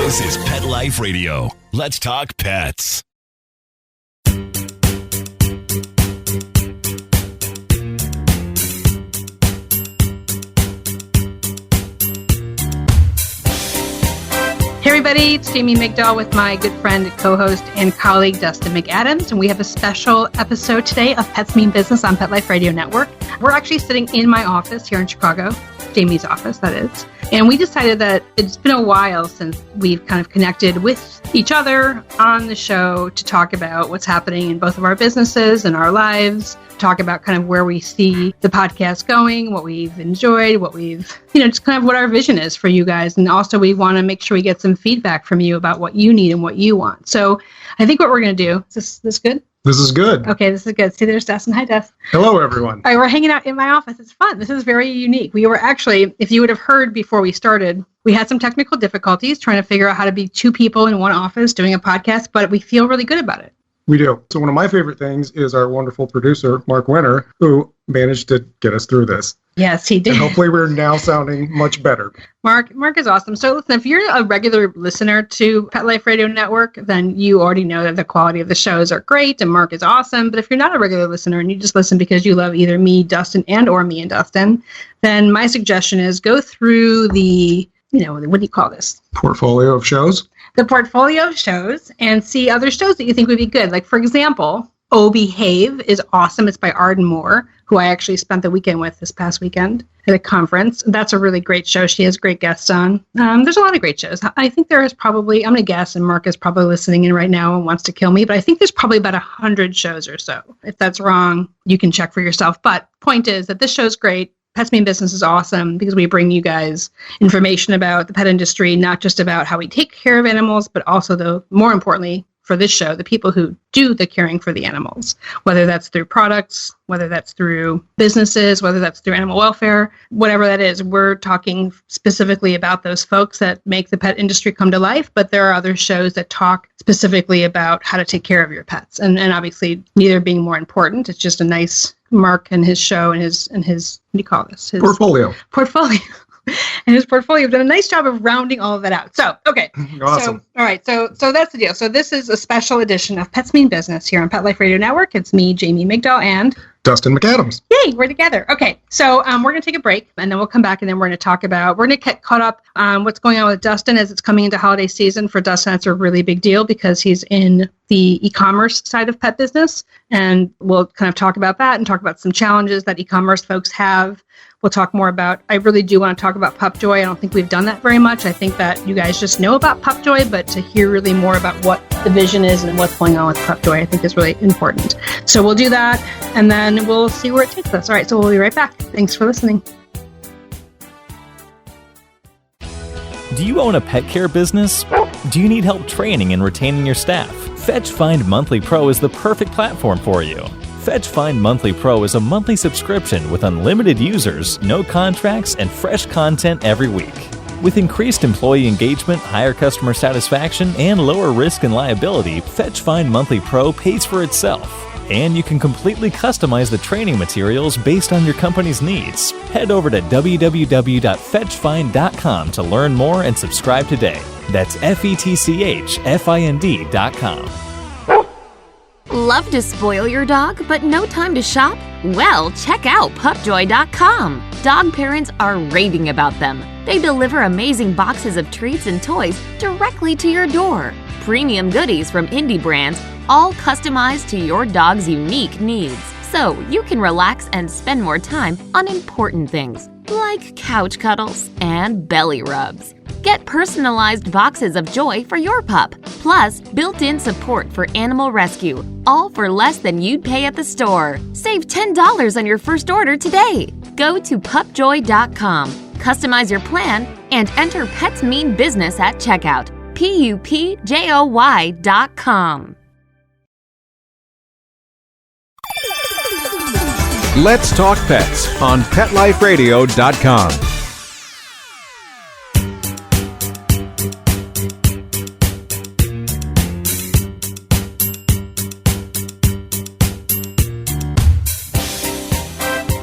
This is Pet Life Radio. Let's talk pets. Hey everybody, it's Jamie Migdal with my good friend, co-host, and colleague Dustin McAdams, and we have a special episode today of Pets Mean Business on Pet Life Radio Network. We're actually sitting in my office here in Chicago, Jamie's office, that is, and we decided that it's been a while since we've kind of connected with each other on the show to talk about what's happening in both of our businesses and our lives, talk about kind of where we see the podcast going, what we've enjoyed, what we've, just kind of what our vision is for you guys. And also we want to make sure we get some feedback from you about what you need and what you want. So I think what we're going to do, is this good? This is good. Okay, this is good. See, there's Dustin. Hi, Dustin. Hello, everyone. All right, we're hanging out in my office. It's fun. This is very unique. We were actually, if you would have heard before we started, we had some technical difficulties trying to figure out how to be two people in one office doing a podcast, but we feel really good about it. We do. So one of my favorite things is our wonderful producer, Mark Winter, who managed to get us through this. Yes, he did. And hopefully we're now sounding much better. Mark is awesome. So listen, if you're a regular listener to Pet Life Radio Network, then you already know that the quality of the shows are great and Mark is awesome. But if you're not a regular listener and you just listen because you love either me, Dustin, or me and Dustin, then my suggestion is go through the, what do you call this? Portfolio of shows. The portfolio of shows and see other shows that you think would be good. Like, for example, Oh Behave is awesome. It's by Arden Moore, who I actually spent the weekend with this past weekend at a conference. That's a really great show. She has great guests on. There's a lot of great shows. I think there is probably, I'm going to guess, and Mark is probably listening in right now and wants to kill me, but I think there's probably about 100 shows or so. If that's wrong, you can check for yourself. But point is that this show's great. Pets Mean Business is awesome because we bring you guys information about the pet industry, not just about how we take care of animals, but also, more importantly, for this show, the people who do the caring for the animals, whether that's through products, whether that's through businesses, whether that's through animal welfare, whatever that is. We're talking specifically about those folks that make the pet industry come to life, but there are other shows that talk specifically about how to take care of your pets. And obviously, neither being more important. It's just a nice Mark and his show and his what do you call this? His portfolio. And his portfolio have done a nice job of rounding all of that out. So, okay. Awesome. So, all right. So that's the deal. So this is a special edition of Pets Mean Business here on Pet Life Radio Network. It's me, Jamie Migdal, and Dustin McAdams. Yay, we're together. Okay, so we're going to take a break, and then we'll come back, and then we're going to we're going to get caught up on what's going on with Dustin as it's coming into holiday season. For Dustin, that's a really big deal because he's in the e-commerce side of pet business, and we'll kind of talk about that and talk about some challenges that e-commerce folks have. We'll talk more about, I really do want to talk about PupJoy. I don't think we've done that very much. I think that you guys just know about PupJoy, but to hear really more about what the vision is and what's going on with PupJoy, I think is really important. So we'll do that, and then we'll see where it takes us. All right, so we'll be right back. Thanks for listening. Do you own a pet care business? Do you need help training and retaining your staff? FetchFind Monthly Pro is the perfect platform for you. FetchFind Monthly Pro is a monthly subscription with unlimited users, no contracts, and fresh content every week. With increased employee engagement, higher customer satisfaction, and lower risk and liability, FetchFind Monthly Pro pays for itself. And you can completely customize the training materials based on your company's needs. Head over to www.fetchfind.com to learn more and subscribe today. That's FetchFind.com. Love to spoil your dog, but no time to shop? Well, check out PupJoy.com. Dog parents are raving about them. They deliver amazing boxes of treats and toys directly to your door. Premium goodies from indie brands, all customized to your dog's unique needs. So you can relax and spend more time on important things, like couch cuddles and belly rubs. Get personalized boxes of joy for your pup, plus built-in support for animal rescue, all for less than you'd pay at the store. Save $10 on your first order today. Go to PupJoy.com, customize your plan, and enter Pets Mean Business at checkout. PupJoy.com. Let's Talk Pets on PetLifeRadio.com.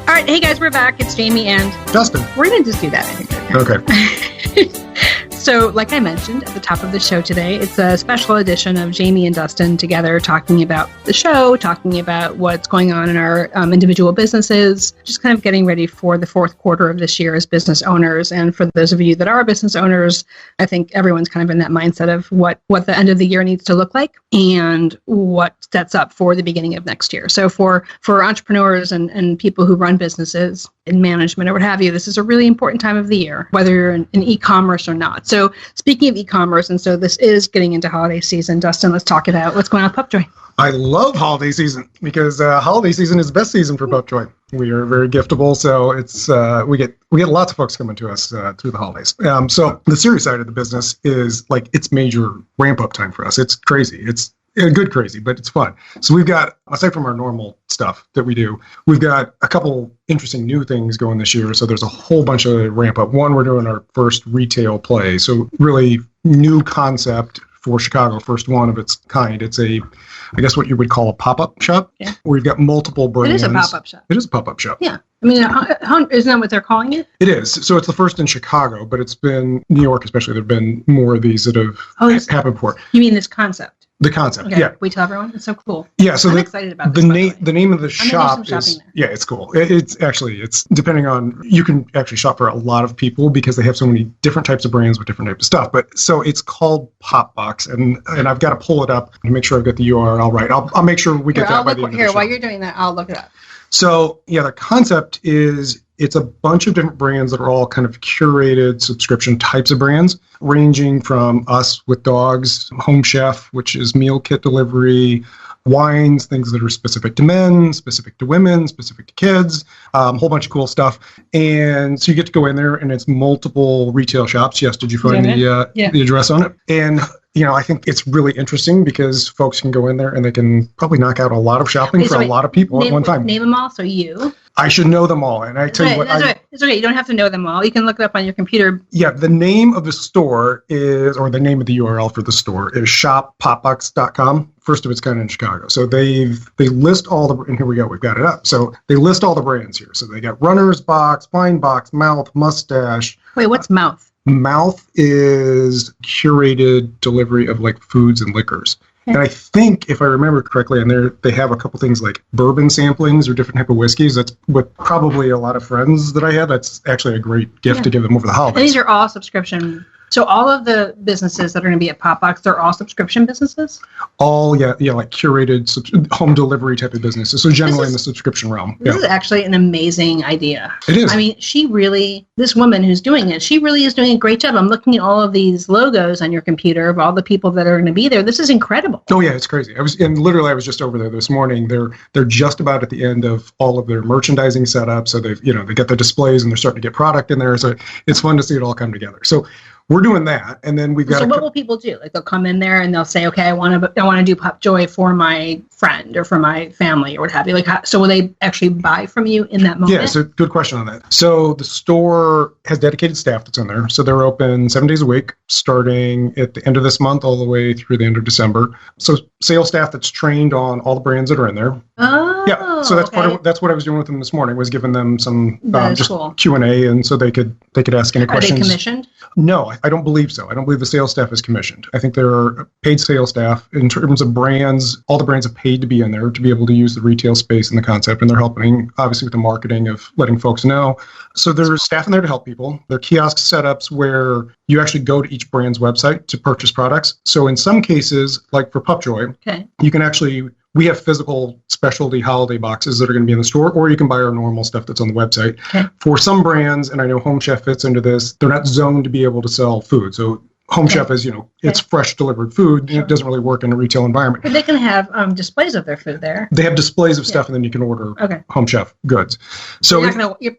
All right, hey guys, we're back. It's Jamie and Dustin. We're going to just do that. I think. Okay. So, like I mentioned at the top of the show today, it's a special edition of Jamie and Dustin together talking about the show, talking about what's going on in our individual businesses, just kind of getting ready for the fourth quarter of this year as business owners. And for those of you that are business owners, I think everyone's kind of in that mindset of what the end of the year needs to look like and what sets up for the beginning of next year. So for entrepreneurs and people who run businesses in management or what have you, this is a really important time of the year, whether you're in e-commerce or not. So speaking of e-commerce, and so this is getting into holiday season, Dustin, let's talk about what's going on with PupJoy. I love holiday season because holiday season is the best season for PupJoy. We are very giftable, so it's we get lots of folks coming to us through the holidays. So the serious side of the business is like it's major ramp up time for us. It's crazy. It's good crazy, but it's fun. So we've got, aside from our normal stuff that we do, we've got a couple interesting new things going this year. So there's a whole bunch of ramp up. One, we're doing our first retail play. So really new concept for Chicago, first one of its kind. It's I guess what you would call a pop-up shop. Yeah. We've got multiple brands. It is a pop-up shop. It is a pop-up shop. Yeah. I mean, isn't that what they're calling it? It is. So it's the first in Chicago, but it's been New York especially. There have been more of these that have happened before. You mean this concept? The concept, okay. Yeah. We tell everyone? It's so cool. Yeah, so I'm excited about this, the name of the shop is, yeah, it's cool. It's depending on, you can actually shop for a lot of people because they have so many different types of brands with different types of stuff. But so it's called Popbox, and I've got to pull it up and make sure I've got the URL right. I'll make sure we get that by the end of the show. While you're doing that, I'll look it up. So yeah, the concept is it's a bunch of different brands that are all kind of curated subscription types of brands, ranging from us with dogs, Home Chef, which is meal kit delivery, wines, things that are specific to men, specific to women, specific to kids, a whole bunch of cool stuff. And so you get to go in there and it's multiple retail shops. Yes, did you find the address on it? And I think it's really interesting because folks can go in there and they can probably knock out a lot of shopping for a lot of people at one time. Name them all. So you. I should know them all. And I tell you what. It's okay. You don't have to know them all. You can look it up on your computer. Yeah. The name of the store or the name of the URL for the store is shoppopbox.com. First of its kind in Chicago. So they list all and here we go. We've got it up. So they list all the brands here. So they got Runner's Box, Fine Box, Mouth, Mustache. Wait, what's Mouth? Mouth is curated delivery of like foods and liquors. And I think, if I remember correctly, and they have a couple things like bourbon samplings or different type of whiskeys. That's what probably a lot of friends that I have. That's actually a great gift to give them over the holidays. And these are all subscription. So all of the businesses that are going to be at Popbox, they're all subscription businesses? All, like curated home delivery type of businesses. So generally in the subscription realm. This is actually an amazing idea. It is. I mean, this woman who's doing it, she really is doing a great job. I'm looking at all of these logos on your computer of all the people that are going to be there. This is incredible. Oh yeah, it's crazy. I was just over there this morning. They're just about at the end of all of their merchandising setup. So they got the displays and they're starting to get product in there. So it's fun to see it all come together. So we're doing that, and then we've got. So what will people do? Like they'll come in there and they'll say, "Okay, I want to do PupJoy for my friend or for my family or what have you." So will they actually buy from you in that moment? Yeah, so good question on that. So the store has dedicated staff that's in there. So they're open 7 days a week, starting at the end of this month all the way through the end of December. So sales staff that's trained on all the brands that are in there. Oh, yeah. So that's what I was doing with them this morning, was giving them some just cool. Q&A, and so they could ask any questions. Are they commissioned? No, I don't believe so. I don't believe the sales staff is commissioned. I think there are paid sales staff. In terms of brands, all the brands have paid to be in there to be able to use the retail space and the concept, and they're helping, obviously, with the marketing of letting folks know. So there's staff in there to help people. There are kiosk setups where you actually go to each brand's website to purchase products. So in some cases, like for PupJoy, you can actually... We have physical specialty holiday boxes that are going to be in the store, or you can buy our normal stuff that's on the website. Okay. For some brands, and I know Home Chef fits into this, they're not zoned to be able to sell food. So Home Chef is, it's fresh delivered food. Sure. It doesn't really work in a retail environment. But they can have displays of their food there. They have displays of stuff, and then you can order Home Chef goods. So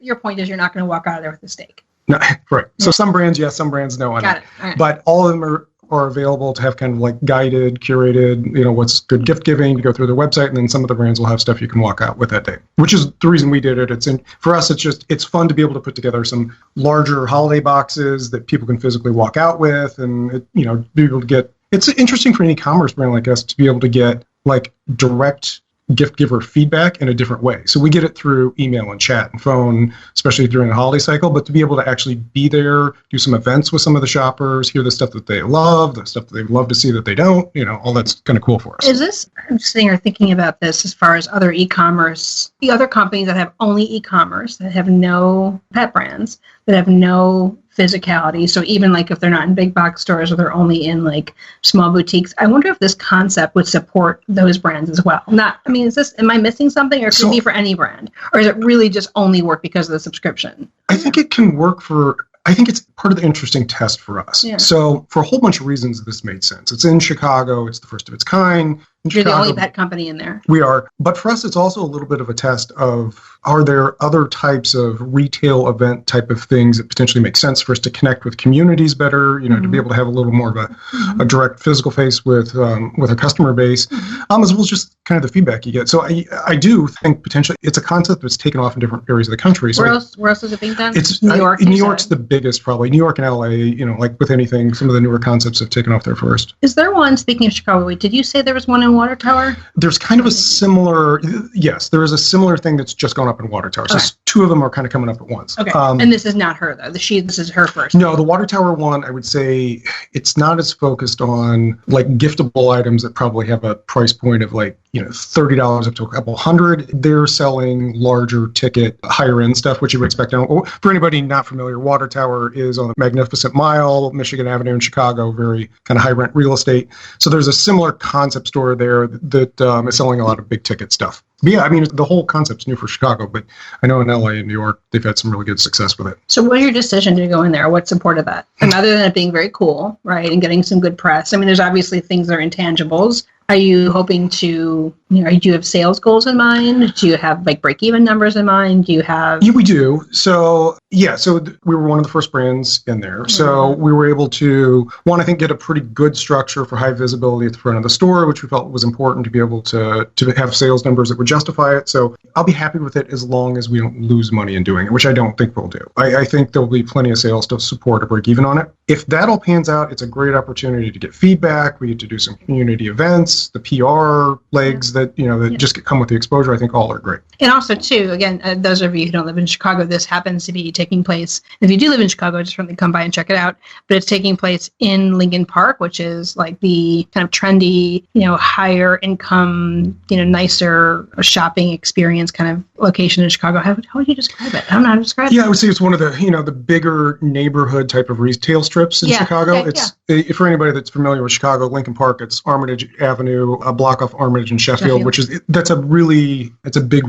your point is you're not going to walk out of there with a steak. No, right. So some brands, yes, some brands, no. Got it. All right. But all of them are available to have kind of like guided, curated, what's good gift giving, to go through their website, and then some of the brands will have stuff you can walk out with that day, which is the reason we did it. For us, it's fun to be able to put together some larger holiday boxes that people can physically walk out with, and be able to get. It's interesting for an e-commerce brand like us to be able to get like direct gift giver feedback in a different way. So we get it through email and chat and phone, especially during the holiday cycle, but to be able to actually be there, do some events with some of the shoppers, hear the stuff that they love, the stuff that they love to see that they don't, all that's kind of cool for us. Is this, I'm just sitting here thinking about this as far as other e-commerce, the other companies that have only e-commerce, that have no pet brands, that have no physicality. So even like if they're not in big box stores or they're only in like small boutiques, I wonder if this concept would support those brands as well. Am I missing something, or could it be for any brand? Or is it really just only work because of the subscription? I think it can work I think it's part of the interesting test for us. Yeah. So for a whole bunch of reasons, this made sense. It's in Chicago. It's the first of its kind. You're the only pet company in there. We are. But for us, it's also a little bit of a test of, are there other types of retail event type of things that potentially make sense for us to connect with communities better, to be able to have a little more of a direct physical face with a customer base, as well as just kind of the feedback you get. So I do think potentially it's a concept that's taken off in different areas of the country. So where else is it being done? It's New York. New York's the biggest, probably. New York and LA, like with anything, some of the newer concepts have taken off there first. Is there one, speaking of Chicago, did you say there was one in Water Tower? There's kind of a similar, yes, there is a similar thing that's just gone up in Water Tower. So two of them are kind of coming up at once. Okay. And this is not her, though. This is her first. No, the Water Tower one, I would say it's not as focused on like giftable items that probably have a price point of like, $30 up to a couple hundred. They're selling larger ticket, higher end stuff, which you would expect. Now, for anybody not familiar, Water Tower is on the Magnificent Mile, Michigan Avenue in Chicago, very kind of high rent real estate. So there's a similar concept store there that is selling a lot of big ticket stuff. But yeah, the whole concept's new for Chicago, but I know in LA and New York, they've had some really good success with it. So what was your decision to go in there? What supported that? And other than it being very cool, right, and getting some good press, there's obviously things that are intangibles. Are you hoping to, do you have sales goals in mind? Do you have like break-even numbers in mind? Do you have... Yeah, we do. So, we were one of the first brands in there. Mm-hmm. So we were able to, I think, get a pretty good structure for high visibility at the front of the store, which we felt was important to be able to have sales numbers that would justify it. So I'll be happy with it as long as we don't lose money in doing it, which I don't think we'll do. I think there'll be plenty of sales to support a break-even on it. If that all pans out, it's a great opportunity to get feedback. We get to do some community events. The PR legs that just come with the exposure, I think all are great. And also, too, again, those of you who don't live in Chicago, this happens to be taking place. If you do live in Chicago, just certainly come by and check it out. But it's taking place in Lincoln Park, which is like the kind of trendy, higher income, nicer shopping experience kind of location in Chicago. How would you describe it? I don't know how to describe it. Yeah, I would say it's one of the, the bigger neighborhood type of retail strips in Chicago. For anybody that's familiar with Chicago, Lincoln Park, it's Armitage Avenue, a block off Armitage and Sheffield, which is, it's a big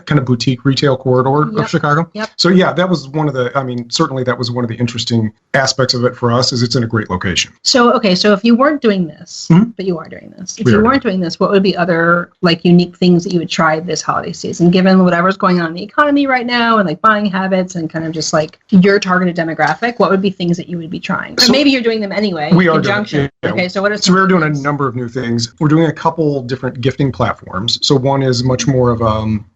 kind of boutique retail corridor of Chicago. Yep. So that was one of the, certainly that was one of the interesting aspects of it for us, is it's in a great location. So if you weren't doing this, but you are doing this, if you weren't doing this, what would be other like unique things that you would try this holiday season, given whatever's going on in the economy right now and like buying habits and kind of just like your targeted demographic? What would be things that you would be trying? Or maybe you're doing them anyway. We are doing it. Yeah. Okay, so what are So we're doing a number of new things. We're doing a couple different gifting platforms. So one is much more of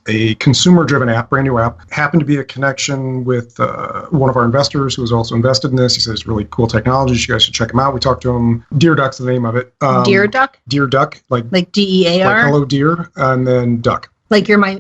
a consumer-driven app, brand new app. Happened to be a connection with one of our investors who was also invested in this. He says it's really cool technology. You guys should check him out. We talked to him. Dear Duck's the name of it. Dear Duck? Dear Duck, like DEAR? Like hello dear, and then duck. Like you're my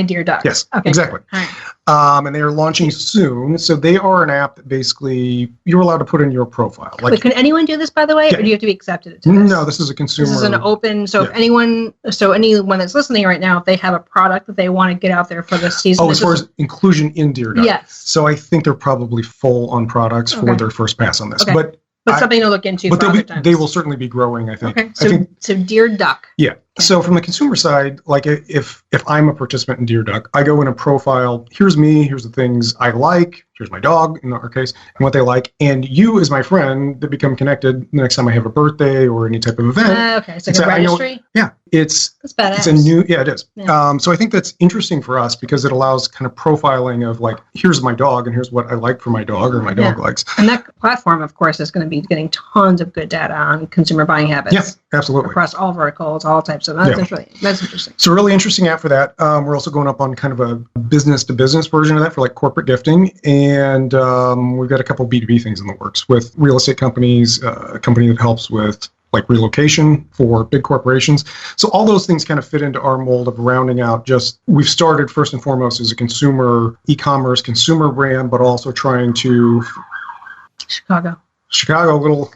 dear duck. Yes, okay. Exactly. All right. And they are launching soon. So they are an app that basically you're allowed to put in your profile. Wait, can anyone do this, by the way, or do you have to be accepted to this? No, this is a consumer. This is an open. So if anyone that's listening right now, if they have a product that they want to get out there for this season. Oh, as far as inclusion in Dear Duck. Yes. So I think they're probably full on products for their first pass on this. Okay. But something to look into. But they will certainly be growing, I think. Okay. So Dear Duck. Yeah. Okay. So from the consumer side, like if I'm a participant in Dear Duck, I go in a profile. Here's me. Here's the things I like. Here's my dog, in our case, and what they like. And you, as my friend, that become connected the next time I have a birthday or any type of event. Okay. So it's like a registry? It's badass. It's a new, it is. Yeah. So I think that's interesting for us because it allows kind of profiling of like, here's my dog and here's what I like for my dog or my dog likes. And that platform, of course, is going to be getting tons of good data on consumer buying habits. Yes, absolutely. Across all verticals, all types of, that's interesting. So a really interesting app for that. We're also going up on kind of a business to business version of that for like corporate gifting. And we've got a couple B2B things in the works with real estate companies, a company that helps with like relocation for big corporations. So all those things kind of fit into our mold of rounding out we've started first and foremost as a consumer e-commerce consumer brand, but also trying to Chicago, little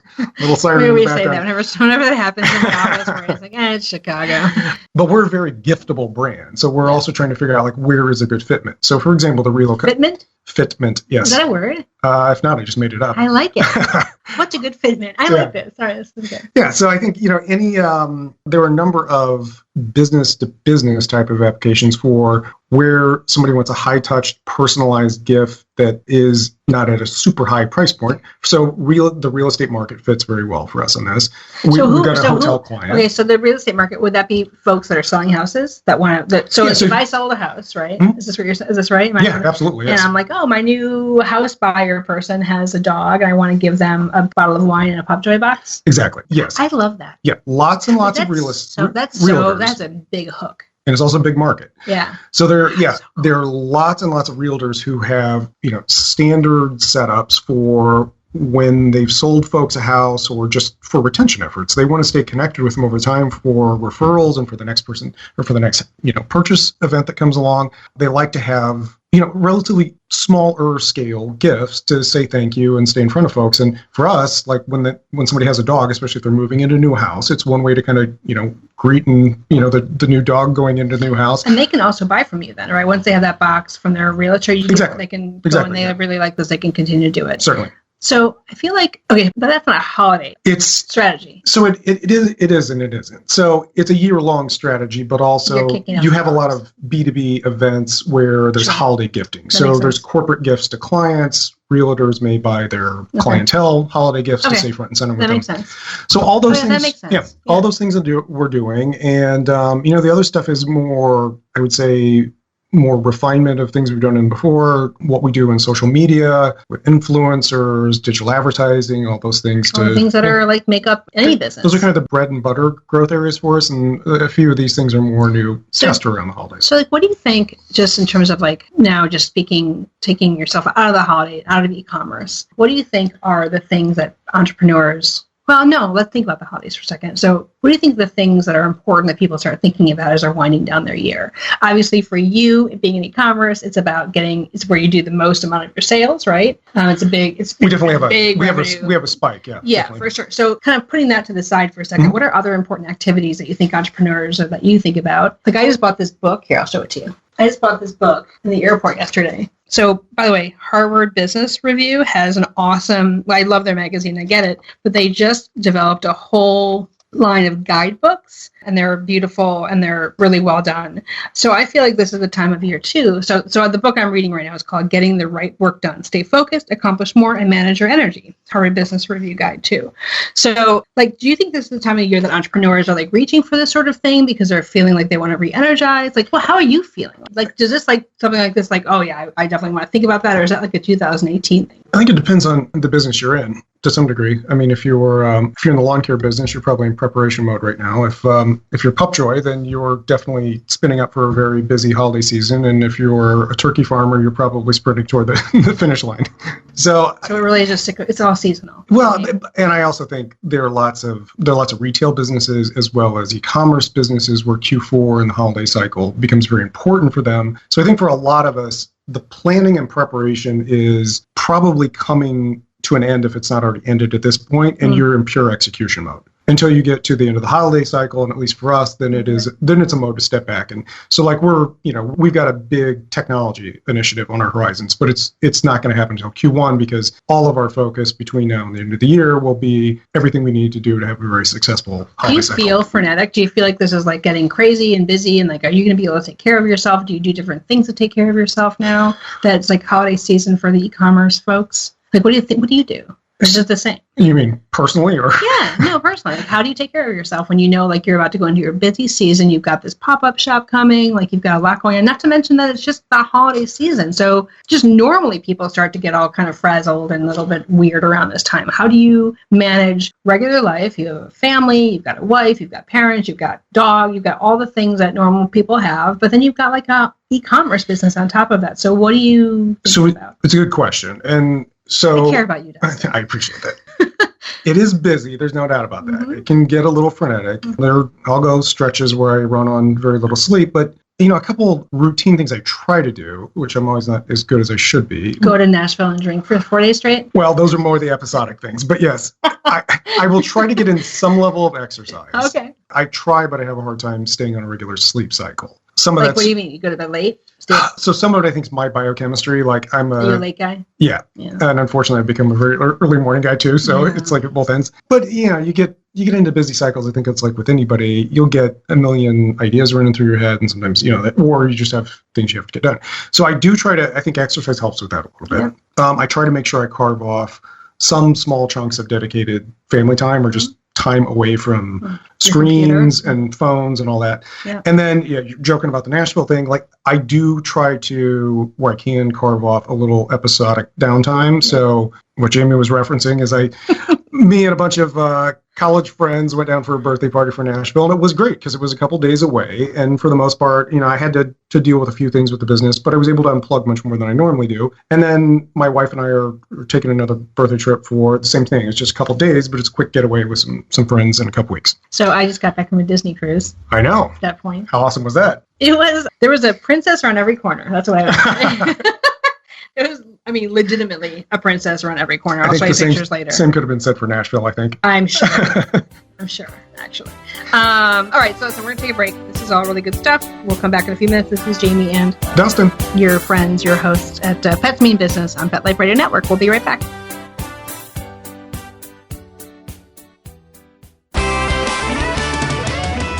siren in the background. We say that whenever that happens in the office, where it's like, it's Chicago. But we're a very giftable brand, so we're also trying to figure out like where is a good fitment. So, for example, the relocation. Fitment, yes. Is that a word? If not, I just made it up. I like it. What's a good fitment? I like this. Sorry, this is good. Yeah, so I think, there are a number of business-to-business type of applications for where somebody wants a high-touch, personalized gift that is not at a super high price point. So the real estate market fits very well for us on this. We've got a hotel client. Okay, so the real estate market, would that be folks that are selling houses that want to? If I sold a house, right? Mm-hmm. Is this what is this right? Absolutely. Yes. And I'm like, my new house buyer person has a dog, and I want to give them a bottle of wine in a PupJoy box. Exactly. Yes. I love that. Yeah, lots and lots of real estate. That's a big hook. And it's also a big market. Yeah. So there are lots and lots of realtors who have, standard setups for when they've sold folks a house or just for retention efforts. They want to stay connected with them over time for referrals and for the next person or for the next, purchase event that comes along. They like to have, relatively smaller scale gifts to say thank you and stay in front of folks. And for us, like when somebody has a dog, especially if they're moving into a new house, it's one way to kind of, greet and, the new dog going into the new house. And they can also buy from you then, right? Once they have that box from their realtor, they can go and they really like this, they can continue to do it. Certainly. So I feel like, but that's not a holiday strategy. So it is and it isn't. So it's a year-long strategy, but also you have a lot of B2B events where there's holiday gifting. So there's corporate gifts to clients. Realtors may buy their clientele holiday gifts to stay front and center with them. That makes sense. So all those things, that makes sense. All those things we're doing. And, the other stuff is more, I would say, more refinement of things we've done in before, what we do in social media with influencers, digital advertising, all those things. All the things that are like make up any business. Those are kind of the bread and butter growth areas for us, and a few of these things are more new just around the holidays. So what do you think, just in terms of now just speaking, taking yourself out of the holiday, out of e-commerce, what do you think are the things that entrepreneurs... Well, no, let's think about the holidays for a second. So what do you think the things that are important that people start thinking about as they're winding down their year? Obviously, for you, being in e-commerce, it's about it's where you do the most amount of your sales, right? We definitely have a spike, yeah. Yeah, definitely. For sure. So kind of putting that to the side for a second, What are other important activities that you think entrepreneurs or that you think about? Like I just bought this book. Here, I'll show it to you. I just bought this book in the airport yesterday. So, by the way, Harvard Business Review has an awesome, I love their magazine, I get it, but they just developed a whole line of guidebooks, and they're beautiful and they're really well done. So I feel like this is the time of year too. So the book I'm reading right now is called Getting the Right Work Done. Stay focused, accomplish more, and manage your energy. Harvard Business Review guide too. So do you think this is the time of year that entrepreneurs are reaching for this sort of thing because they're feeling like they want to re-energize? How are you feeling? Does this something like this, I definitely want to think about that, or is that a 2018 thing? I think it depends on the business you're in to some degree. I mean, if you're in the lawn care business, you're probably in preparation mode right now. If you're PupJoy, then you're definitely spinning up for a very busy holiday season. And if you're a turkey farmer, you're probably sprinting toward the finish line. So it really is it's all seasonal. Well, and I also think there are lots of retail businesses as well as e-commerce businesses where Q4 and the holiday cycle becomes very important for them. So I think for a lot of us, the planning and preparation is probably coming to an end if it's not already ended at this point, and you're in pure execution mode until you get to the end of the holiday cycle. And at least for us, then it's a mode to step back. And so we've got a big technology initiative on our horizons, but it's not going to happen until Q1 because all of our focus between now and the end of the year will be everything we need to do to have a very successful holiday cycle. Do you feel frenetic? Do you feel like this is getting crazy and busy? And are you going to be able to take care of yourself? Do you do different things to take care of yourself now that's holiday season for the e-commerce folks? What do you think? What do you do? Or is it the same? You mean personally, or? Yeah, no, personally. How do you take care of yourself when you know you're about to go into your busy season? You've got this pop-up shop coming, you've got a lot going on. Not to mention that it's just the holiday season. So just normally people start to get all kind of frazzled and a little bit weird around this time. How do you manage regular life? You have a family, you've got a wife, you've got parents, you've got dog, you've got all the things that normal people have, but then you've got a e-commerce business on top of that. So what do you think about? It's a good question. And so I care about you, Dustin. I appreciate that. It is busy. There's no doubt about that. It can get a little frenetic. I'll go stretches where I run on very little sleep, but a couple routine things I try to do, which I'm always not as good as I should be. Go to Nashville and drink for 4 days straight? Well, those are more the episodic things. But yes, I will try to get in some level of exercise. Okay. I try, but I have a hard time staying on a regular sleep cycle. Some of what do you mean? You go to bed late? So some of it I think is my biochemistry. Like Are you a late guy? Yeah. And unfortunately I've become a very early morning guy too. So it's like at both ends. But you get into busy cycles. I think it's like with anybody, you'll get a million ideas running through your head, and sometimes, or you just have things you have to get done. So I do try to, I think exercise helps with that a little bit. I try to make sure I carve off some small chunks of dedicated family time or just time away from screens and phones and all that. Yeah. And then, you're joking about the Nashville thing. Like, I do try to, where I can, carve off a little episodic downtime. Yeah. So what Jamie was referencing is me and a bunch of college friends went down for a birthday party for Nashville, and it was great because it was a couple days away. And for the most part, I had to deal with a few things with the business, but I was able to unplug much more than I normally do. And then my wife and I are taking another birthday trip for the same thing. It's just a couple days, but it's a quick getaway with some friends in a couple weeks. So I just got back from a Disney cruise. I know. At that point. How awesome was that? There was a princess around every corner. That's what I was. It was, legitimately a princess around every corner. I'll show you pictures later. Same could have been said for Nashville, I think. I'm sure. I'm sure, actually. All right, so we're going to take a break. This is all really good stuff. We'll come back in a few minutes. This is Jamie and Dustin, your friends, your hosts at Pets Mean Business on Pet Life Radio Network. We'll be right back.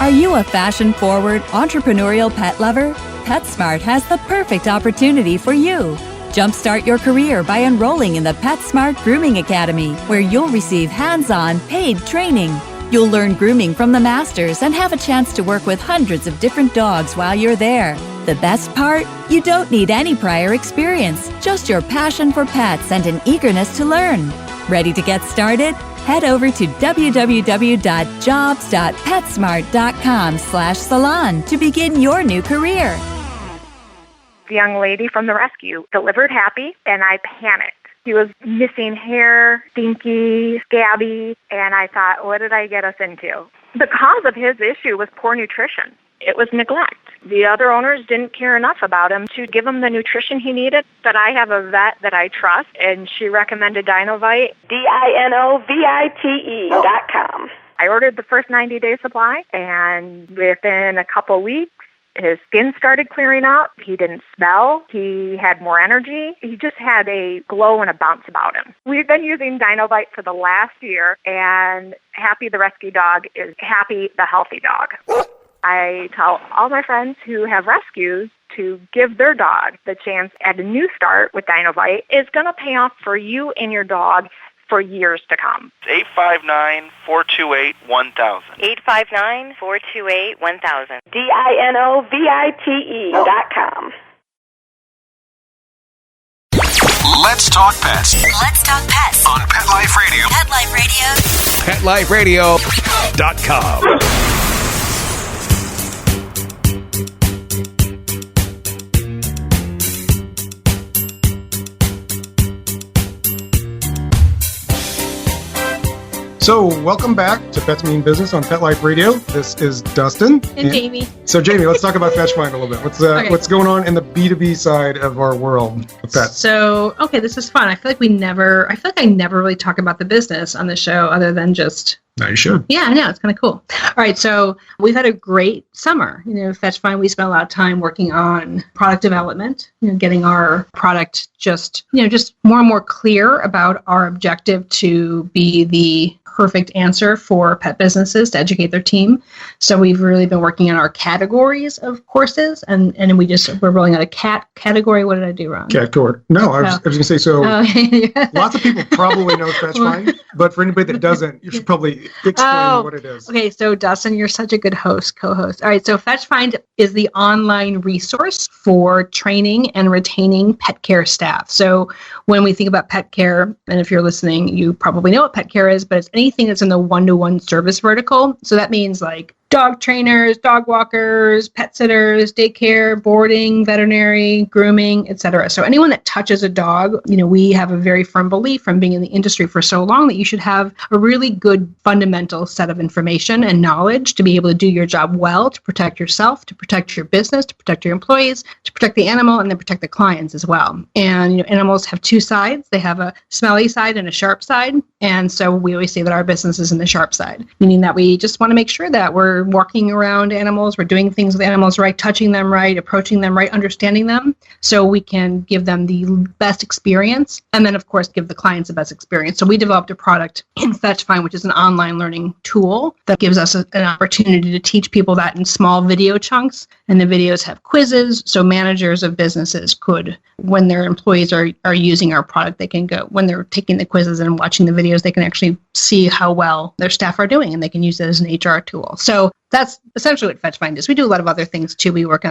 Are you a fashion-forward, entrepreneurial pet lover? PetSmart has the perfect opportunity for you. Jumpstart your career by enrolling in the PetSmart Grooming Academy, where you'll receive hands-on, paid training. You'll learn grooming from the masters and have a chance to work with hundreds of different dogs while you're there. The best part? You don't need any prior experience, just your passion for pets and an eagerness to learn. Ready to get started? Head over to www.jobs.petsmart.com/salon to begin your new career. The young lady from the rescue delivered Happy, and I panicked. He was missing hair, stinky, scabby, and I thought, what did I get us into? The cause of his issue was poor nutrition. It was neglect. The other owners didn't care enough about him to give him the nutrition he needed. But I have a vet that I trust, and she recommended Dinovite. DINOVITE.com. I ordered the first 90-day supply, and within a couple weeks, his skin started clearing up. He didn't smell. He had more energy. He just had a glow and a bounce about him. We've been using Dinovite for the last year, and Happy the rescue dog is Happy the healthy dog. I tell all my friends who have rescues to give their dog the chance at a new start with Dinovite. It's going to pay off for you and your dog for years to come. 859-428-1000. 859-428-1000. DINOVITE.com. Let's talk pets. Let's talk pets On Pet Life Radio. Pet Life Radio. PetLifeRadio.com. So, welcome back to Pets Mean Business on Pet Life Radio. This is Dustin. And Jamie. So, Jamie, let's talk about FetchFind a little bit. What's going on in the B2B side of our world of pets? So, this is fun. I feel like I never really talk about the business on the show other than just... No, you should. Yeah, I know. It's kind of cool. All right. So we've had a great summer. FetchFind, we spent a lot of time working on product development, getting our product just more and more clear about our objective to be the perfect answer for pet businesses to educate their team. So we've really been working on our categories of courses, and we're rolling out a cat category. What did I do wrong? Cat court. No, I was going to say, so lots of people probably know FetchFind, but for anybody that doesn't, you should probably explain what it is. Okay, so Dustin, you're such a good co-host. All right, so FetchFind is the online resource for training and retaining pet care staff. So when we think about pet care, and if you're listening, you probably know what pet care is, but it's anything that's in the one-to-one service vertical. So that means like dog trainers, dog walkers, pet sitters, daycare, boarding, veterinary, grooming, etc. So anyone that touches a dog, we have a very firm belief from being in the industry for so long that you should have a really good fundamental set of information and knowledge to be able to do your job well, to protect yourself, to protect your business, to protect your employees, to protect the animal, and then protect the clients as well. And animals have two sides. They have a smelly side and a sharp side. And so we always say that our business is in the sharp side, meaning that we just want to make sure that we're walking around animals, we're doing things with animals right, touching them right, approaching them right, understanding them, so we can give them the best experience, and then of course give the clients the best experience. So we developed a product in FetchFind, which is an online learning tool that gives us an opportunity to teach people that in small video chunks, and the videos have quizzes, so managers of businesses could, when their employees are using our product, they can go, when they're taking the quizzes and watching the videos, they can actually see how well their staff are doing, and they can use it as an HR tool. So that's essentially what FetchFind is. We do a lot of other things too. We work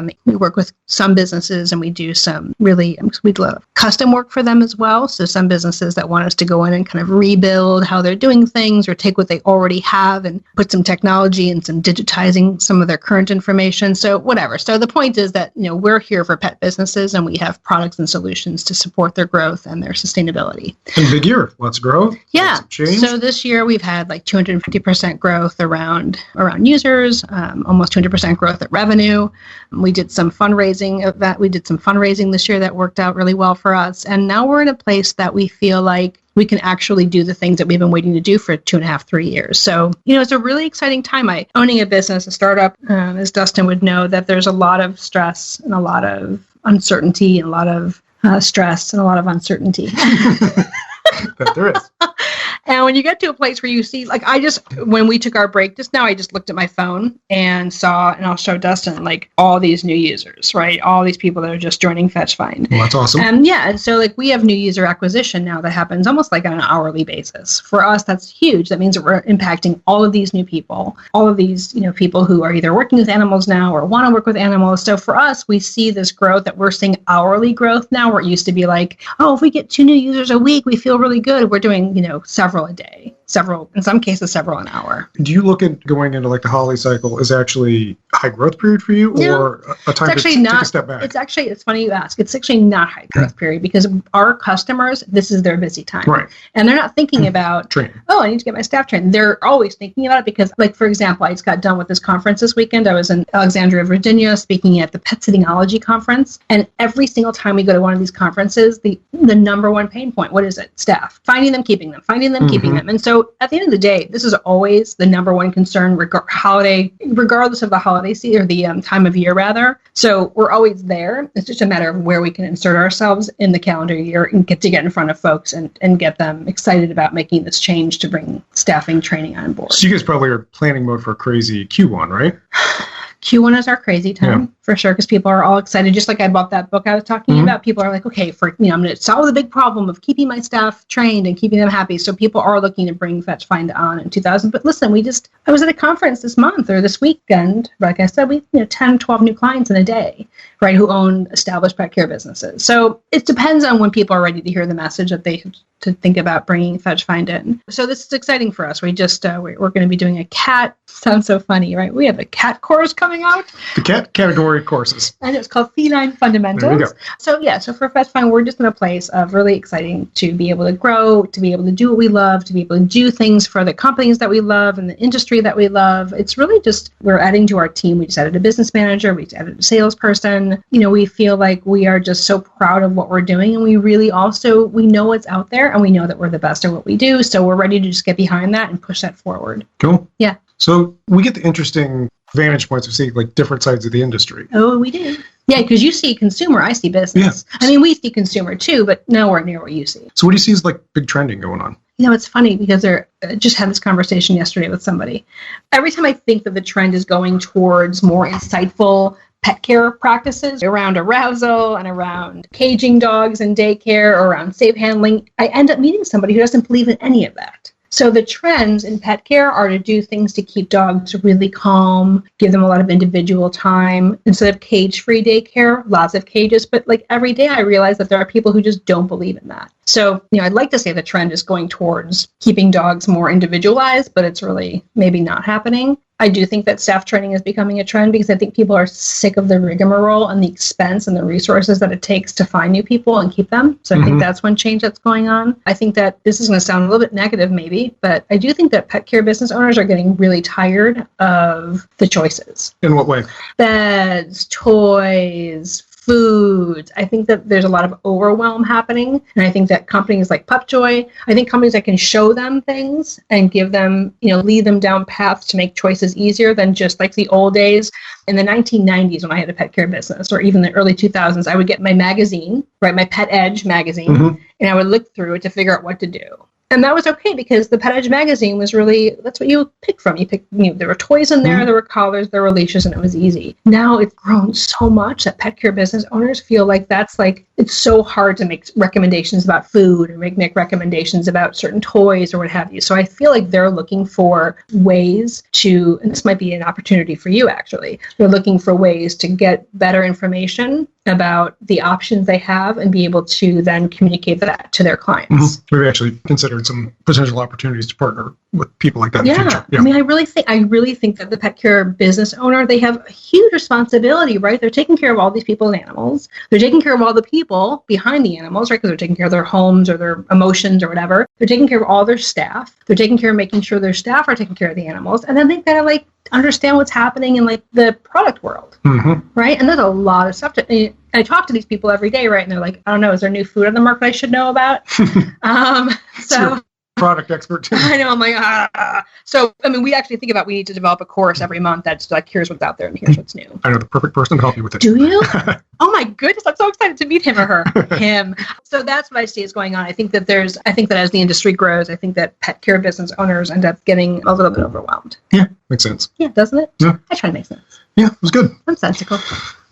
with some businesses, and we do we do a lot of custom work for them as well. So some businesses that want us to go in and kind of rebuild how they're doing things, or take what they already have and put some technology and some digitizing some of their current information. So whatever. So the point is that, we're here for pet businesses, and we have products and solutions to support their growth and their sustainability. And big year, lots of growth. Yeah. Lots of change. So this year we've had like 250% growth around users. Almost 200% growth at revenue. We did some fundraising this year that worked out really well for us. And now we're in a place that we feel like we can actually do the things that we've been waiting to do for 2.5, 3 years. So, it's a really exciting time. Owning a business, a startup, as Dustin would know, that there's a lot of stress and a lot of uncertainty and a lot of stress and a lot of uncertainty. That there is. And when you get to a place where you see, when we took our break just now, I just looked at my phone and saw, and I'll show Dustin, all these new users, right? All these people that are just joining FetchFind. Well, that's awesome. And so we have new user acquisition now that happens almost like on an hourly basis. For us, that's huge. That means that we're impacting all of these new people, all of these, people who are either working with animals now or want to work with animals. So for us, we see this growth that we're seeing hourly growth now, where it used to be if we get 2 new users a week, we feel really good. We're doing, several a day, in some cases, several an hour. Do you look at going into the holiday cycle as actually a high growth period for you, or a time to take a step back? It's funny you ask. It's actually not high growth period, because our customers, this is their busy time. Right. And they're not thinking about training. Oh, I need to get my staff trained. They're always thinking about it because, for example, I just got done with this conference this weekend. I was in Alexandria, Virginia, speaking at the Pet Sittingology conference. And every single time we go to one of these conferences, the number one pain point, what is it? Staff. Finding them, keeping them. Finding them, keeping them. And so at the end of the day, this is always the number one concern, regardless of the holiday season or the time of year, rather. So we're always there. It's just a matter of where we can insert ourselves in the calendar year and get in front of folks and get them excited about making this change to bring staffing training on board. So you guys probably are planning mode for a crazy Q1, right? Q1 is our crazy time, for sure, because people are all excited. Just like I bought that book I was talking about, people are like, okay, I'm going to solve the big problem of keeping my staff trained and keeping them happy. So people are looking to bring FetchFind on in 2000. But listen, I was at a conference this month or this weekend. Like I said, we 10, 12 new clients in a day, right, who own established pet care businesses. So it depends on when people are ready to hear the message that they to think about bringing FetchFind in. So this is exciting for us. We just, we're going to be doing a cat, sounds so funny, right? We have a cat course coming out. The cat category courses. And it's called Feline Fundamentals. There we go. So for FetchFind, we're just in a place of really exciting to be able to grow, to be able to do what we love, to be able to do things for the companies that we love and the industry that we love. It's really just, we're adding to our team. We just added a business manager. We just added a salesperson. We feel like we are just so proud of what we're doing. And we really also, we know what's out there and we know that we're the best at what we do. So we're ready to just get behind that and push that forward. Cool. Yeah. So we get the interesting vantage points of seeing different sides of the industry. Oh, we do. Yeah, because you see consumer, I see business. Yeah. I mean, we see consumer too, but nowhere near what you see. So what do you see as big trending going on? It's funny because I just had this conversation yesterday with somebody. Every time I think that the trend is going towards more insightful pet care practices around arousal and around caging dogs in daycare or around safe handling, I end up meeting somebody who doesn't believe in any of that. So the trends in pet care are to do things to keep dogs really calm, give them a lot of individual time. Instead of cage-free daycare, lots of cages. But every day I realize that there are people who just don't believe in that. So, I'd like to say the trend is going towards keeping dogs more individualized, but it's really maybe not happening. I do think that staff training is becoming a trend because I think people are sick of the rigmarole and the expense and the resources that it takes to find new people and keep them. So I think that's one change that's going on. I think that this is going to sound a little bit negative maybe, but I do think that pet care business owners are getting really tired of the choices. In what way? Beds, toys, foods. I think that there's a lot of overwhelm happening. And I think that companies like PupJoy, I think companies that can show them things and give them, lead them down paths to make choices easier than just like the old days. In the 1990s, when I had a pet care business, or even the early 2000s, I would get my magazine, right, my Pet Edge magazine, and I would look through it to figure out what to do. And that was okay because the Pet Edge magazine was really, that's what you pick from. You pick, there were toys in there, there were collars, there were leashes, and it was easy. Now it's grown so much that pet care business owners feel like it's so hard to make recommendations about food or make recommendations about certain toys or what have you. So I feel like they're looking for ways to, and this might be an opportunity for you actually, they're looking for ways to get better information about the options they have and be able to then communicate that to their clients. We've actually considered some potential opportunities to partner with people like that in the future. I mean, I really think that the pet care business owner, they have a huge responsibility, right? They're taking care of all these people and animals. They're taking care of all the people behind the animals, right? Because they're taking care of their homes or their emotions or whatever. They're taking care of all their staff. They're taking care of making sure their staff are taking care of the animals. And then they've got to understand what's happening in the product world, right? And there's a lot of stuff I talk to these people every day, right? And they're like, I don't know, is there new food on the market I should know about? So product expert too. I know, I'm like, So, I mean, we actually think about, we need to develop a course every month that's like, here's what's out there and here's what's new. I know the perfect person to help you with it. Do you? Oh my goodness, I'm so excited to meet him or her. Him. So that's what I see is going on. I think that as the industry grows, I think that pet care business owners end up getting a little bit overwhelmed. Yeah, makes sense. Yeah, doesn't it? Yeah. I try to make sense. Yeah, it was good. I'm sensical.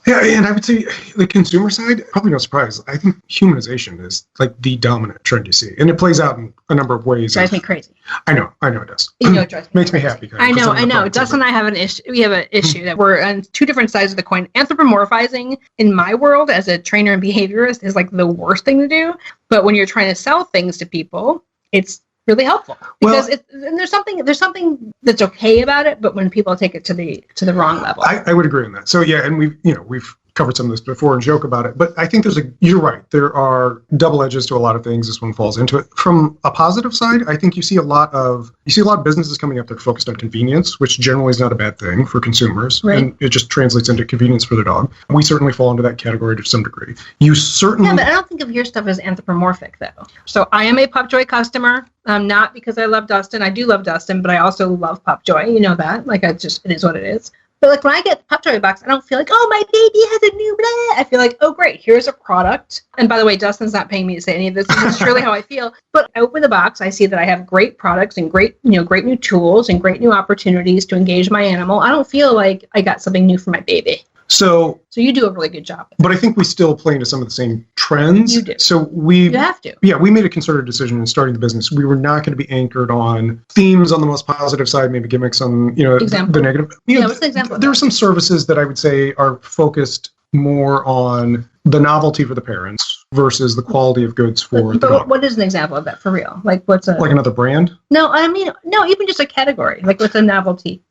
Yeah, and I would say the consumer side, probably no surprise. I think humanization is the dominant trend you see. And it plays out in a number of ways. It drives me crazy. I know it does. It drives me Makes me happy. I know. Dustin and I have an issue. We have an issue that we're on two different sides of the coin. Anthropomorphizing in my world as a trainer and behaviorist is like the worst thing to do. But when you're trying to sell things to people, it's really helpful because there's something that's okay about it, but when people take it to the wrong level, I would agree on that. So yeah, and we've covered some of this before and joke about it, but I think you're right. There are double edges to a lot of things. This one falls into it. From a positive side, I think you see a lot of businesses coming up that are focused on convenience, which generally is not a bad thing for consumers, right? And it just translates into convenience for the dog. We certainly fall into that category to some degree. You certainly, but I don't think of your stuff as anthropomorphic though. So I am a PupJoy customer. Not because I love Dustin. I do love Dustin, but I also love PupJoy. You know that. it is what it is. But when I get the PupJoy box, I don't feel like, oh, my baby has a new blah. I feel like, oh, great, here's a product. And by the way, Dustin's not paying me to say any of this. This is truly how I feel. But I open the box, I see that I have great products and great new tools and great new opportunities to engage my animal. I don't feel like I got something new for my baby. So you do a really good job. But I think we still play into some of the same trends. You do. So you have to. Yeah, we made a concerted decision in starting the business. We were not going to be anchored on themes on the most positive side, maybe gimmicks on the negative. What's the example? There are some services that I would say are focused more on the novelty for the parents versus the quality of goods for the dog. What is an example of that for real? Like another brand? No, I mean, no, even just a category. Like what's a novelty?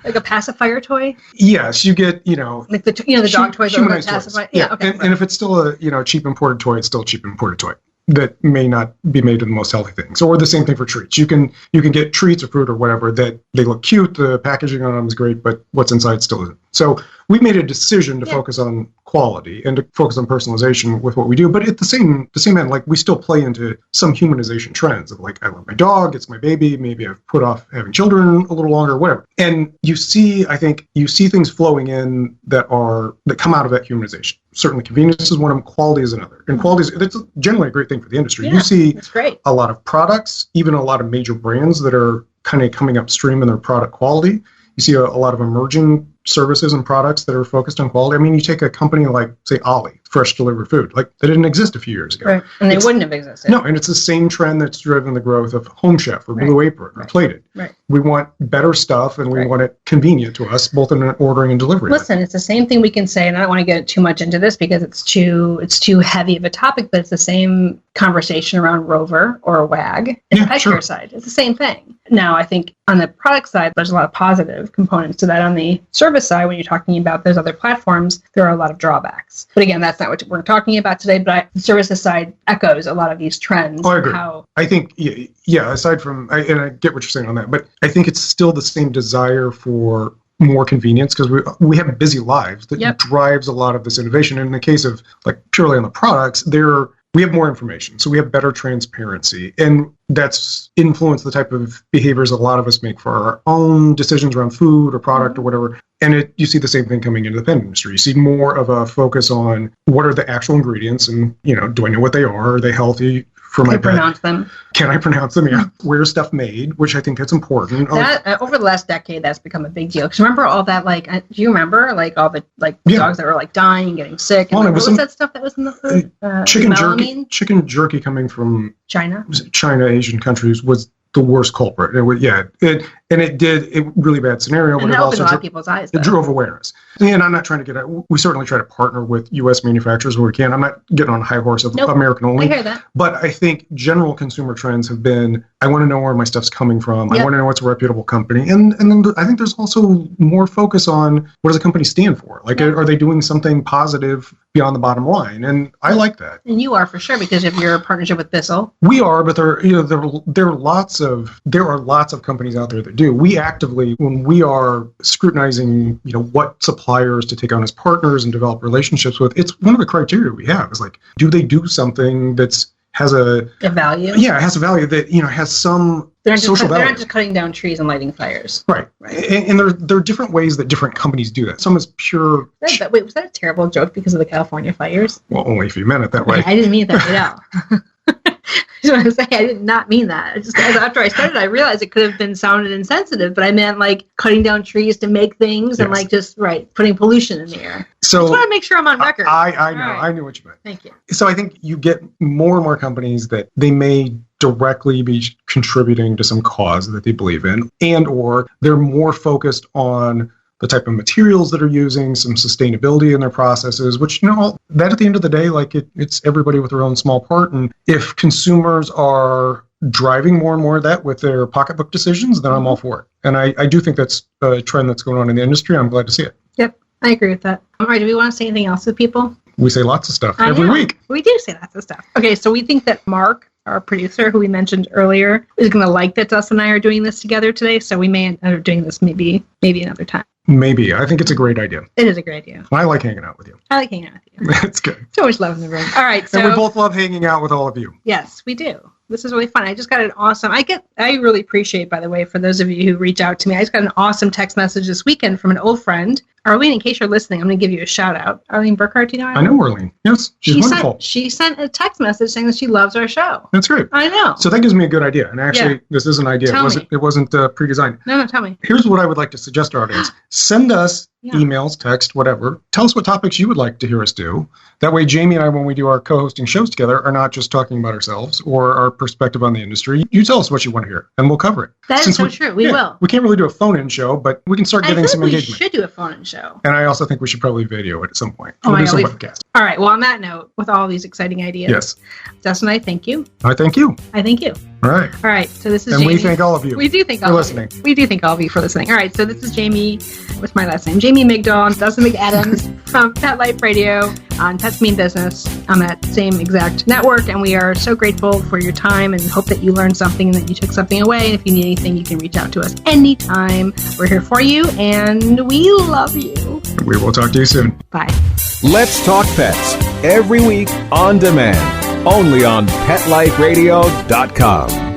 Like a pacifier toy? Yes, you get, like the dog toys that are pacifier. Yeah, okay. And if it's still a cheap imported toy, it's still a cheap imported toy that may not be made of the most healthy things. Or the same thing for treats. You can get treats or fruit or whatever that they look cute, the packaging on them is great, but what's inside still isn't. So we made a decision to focus on quality and to focus on personalization with what we do. But at the same end, we still play into some humanization trends of I love my dog, it's my baby, maybe I've put off having children a little longer, whatever. And you see things flowing in that come out of that humanization. Certainly convenience is one of them, quality is another. And quality that's generally a great thing for the industry. Yeah, you see that's great. A lot of products, even a lot of major brands that are kind of coming upstream in their product quality. You see a lot of emerging services and products that are focused on quality. I mean, you take a company like, say, Ollie. fresh delivered food. Like, they didn't exist a few years ago. Right. And they wouldn't have existed. No, and it's the same trend that's driven the growth of Home Chef or Blue Apron or Plated. Right. We want better stuff, and we want it convenient to us, both in ordering and delivery. Listen, it's the same thing we can say, and I don't want to get too much into this because it's too heavy of a topic, but it's the same conversation around Rover or a WAG in the pet care side. It's the same thing. Now, I think on the product side, there's a lot of positive components to that. On the service side, when you're talking about those other platforms, there are a lot of drawbacks. But again, that's not what we're talking about today, but the services side echoes a lot of these trends. Oh, I agree. I think, aside from, and I get what you're saying on that, but I think it's still the same desire for more convenience because we have busy lives that drives a lot of this innovation. And in the case of like purely on the products, we have more information, so we have better transparency, and that's influenced the type of behaviors a lot of us make for our own decisions around food or product or whatever. And you see the same thing coming into the pet industry. You see more of a focus on what are the actual ingredients, and do I know what they are? Are they healthy for my pet? Can I pronounce them? Can I pronounce them? Yeah. Where's stuff made? Which I think that's important. That over the last decade, that's become a big deal. Because remember all that, do you remember all the dogs that were dying, getting sick? And what was that stuff that was in the food? Chicken jerky coming from China, Asian countries was the worst culprit. It really bad scenario, and but it also opened a lot of people's eyes. It drove awareness. And I'm not trying to we certainly try to partner with U.S. manufacturers where we can. I'm not getting on a high horse of American only. I hear that. But I think general consumer trends have been, I want to know where my stuff's coming from. I want to know it's a reputable company. And then I think there's also more focus on what does a company stand for? Are they doing something positive beyond the bottom line? And I like that. And you are for sure because of your partnership with Bissell. We are, but there are lots of companies out there that do. We actively, when we are scrutinizing, what suppliers to take on as partners and develop relationships with, it's one of the criteria we have is do they do something has a value? Yeah, it has a value that, has some social value. They're not just cutting down trees and lighting fires. Right. And there are different ways that different companies do that. Some is pure... Wait, was that a terrible joke because of the California fires? Well, only if you meant it that way. I didn't mean it that way at all. I just want to say I did not mean that. After I started, I realized it could have been sounded insensitive, but I meant cutting down trees to make things and putting pollution in the air. So I just want to make sure I'm on record. I know. Right. I knew what you meant. Thank you. So I think you get more and more companies that they may directly be contributing to some cause that they believe in, and or they're more focused on the type of materials that are using, some sustainability in their processes, which, that at the end of the day, it's everybody with their own small part. And if consumers are driving more and more of that with their pocketbook decisions, then I'm all for it. And I do think that's a trend that's going on in the industry. I'm glad to see it. Yep, I agree with that. All right, do we want to say anything else to people? We say lots of stuff every week. We do say lots of stuff. Okay, so we think that Mark, our producer, who we mentioned earlier, is going to like that Dustin and I are doing this together today. So we may end up doing this maybe another time. Maybe. I think it's a great idea. It is a great idea. I like hanging out with you. I like hanging out with you. That's good. So much love in the room. All right. So, and we both love hanging out with all of you. Yes, we do. This is really fun. I just got an awesome, I really appreciate, by the way, for those of you who reach out to me, I just got an awesome text message this weekend from an old friend. Arlene, in case you're listening, I'm going to give you a shout out. Arlene Burkhart, do you know Arlene? I know Arlene. Yes, she's wonderful. She sent a text message saying that she loves our show. That's great. I know. So that gives me a good idea. And actually, this is an idea. It wasn't pre-designed. No, tell me. Here's what I would like to suggest to our audience. Send us emails, text, whatever. Tell us what topics you would like to hear us do. That way, Jamie and I, when we do our co-hosting shows together, are not just talking about ourselves or our perspective on the industry. You tell us what you want to hear, and we'll cover it. That is so true. We will. We can't really do a phone-in show, but we can start getting some engagement. We should do a phone-in show. And I also think we should probably video it at some point. Oh, we'll do podcast. All right. Well, on that note, with all these exciting ideas, yes, Dustin and I thank you. I thank you. I thank you. All right. All right. So this is and Jamie. We thank all of you. We do thank all of you. We do thank all of you for listening. All right. So this is Jamie with my last name, Jamie Migdal, and Dustin McAdams from Pet Life Radio on Pets Mean Business on that same exact network. And we are so grateful for your time and hope that you learned something and that you took something away. And if you need anything, you can reach out to us anytime. We're here for you and we love you. We will talk to you soon. Bye. Let's Talk Pets every week on demand, only on PetLifeRadio.com.